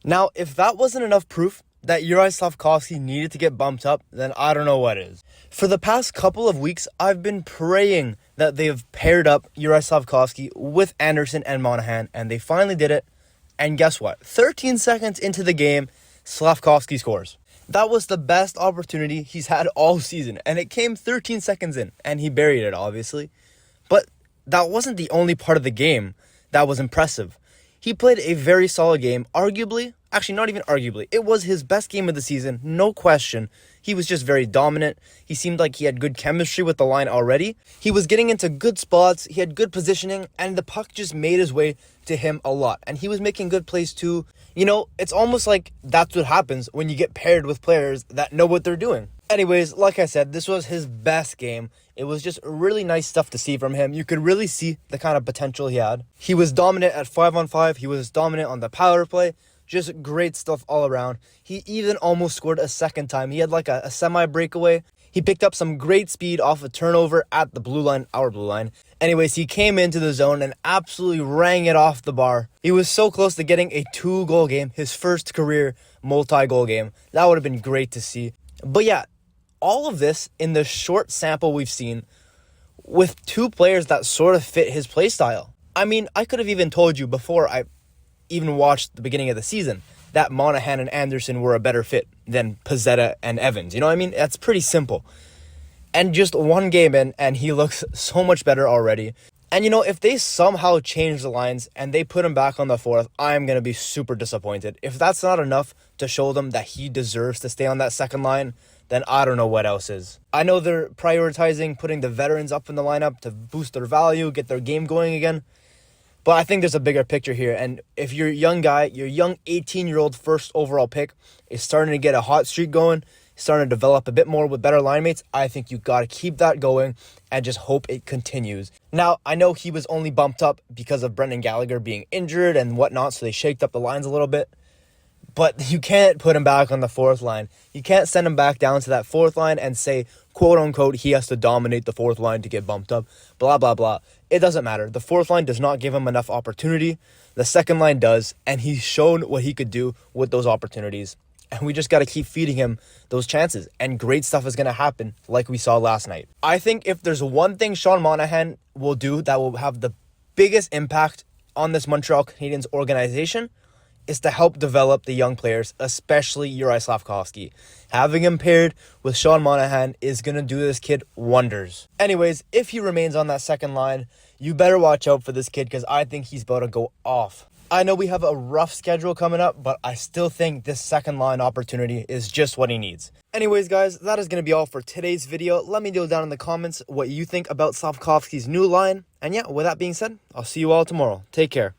Now, if that wasn't enough proof that Uri Slafkovsky needed to get bumped up, then I don't know what is. For the past couple of weeks, I've been praying that they have paired up Uri Slafkovsky with Anderson and Monahan, and they finally did it. And guess what? 13 seconds into the game, Slafkovsky scores. That was the best opportunity he's had all season, and it came 13 seconds in, and he buried it, obviously. But that wasn't the only part of the game that was impressive. He played a very solid game, arguably, actually not even arguably, it was his best game of the season, no question. He was just very dominant. He seemed like he had good chemistry with the line already. He was getting into good spots, he had good positioning, and the puck just made his way to him a lot. And he was making good plays too. You know, it's almost like that's what happens when you get paired with players that know what they're doing. Anyways, like I said, this was his best game. It was just really nice stuff to see from him. You could really see the kind of potential he had. He was dominant at 5-on-5. He was dominant on the power play. Just great stuff all around. He even almost scored a second time. He had like a semi-breakaway. He picked up some great speed off a turnover at the blue line, our blue line. Anyways, he came into the zone and absolutely rang it off the bar. He was so close to getting a 2-goal game, his first career multi-goal game. That would have been great to see. But yeah, all of this in the short sample we've seen with two players that sort of fit his play style. I mean, I could have even told you before I even watched the beginning of the season that Monahan and Anderson were a better fit than Pezzetta and Evans. You know what I mean? That's pretty simple. And just one game in, and he looks so much better already. And you know, if they somehow change the lines and they put him back on the fourth, I'm going to be super disappointed. If that's not enough to show them that he deserves to stay on that second line, then I don't know what else is. I know they're prioritizing putting the veterans up in the lineup to boost their value, get their game going again. But I think there's a bigger picture here. And if your young guy, your young 18-year-old first overall pick is starting to get a hot streak going, starting to develop a bit more with better line mates, I think you got to keep that going and just hope it continues. Now, I know he was only bumped up because of Brendan Gallagher being injured and whatnot, so they shaked up the lines a little bit. But you can't put him back on the fourth line. You can't send him back down to that fourth line and say, quote unquote, he has to dominate the fourth line to get bumped up, blah, blah, blah. It doesn't matter. The fourth line does not give him enough opportunity. The second line does, and he's shown what he could do with those opportunities. And we just got to keep feeding him those chances, and great stuff is going to happen like we saw last night. I think if there's one thing Sean Monahan will do that will have the biggest impact on this Montreal Canadiens organization, is to help develop the young players, especially Uri Slafkovsky. Having him paired with Sean Monahan is going to do this kid wonders. Anyways, if he remains on that second line, you better watch out for this kid because I think he's about to go off. I know we have a rough schedule coming up, but I still think this second line opportunity is just what he needs. Anyways, guys, that is going to be all for today's video. Let me know down in the comments what you think about Slafkovsky's new line. And yeah, with that being said, I'll see you all tomorrow. Take care.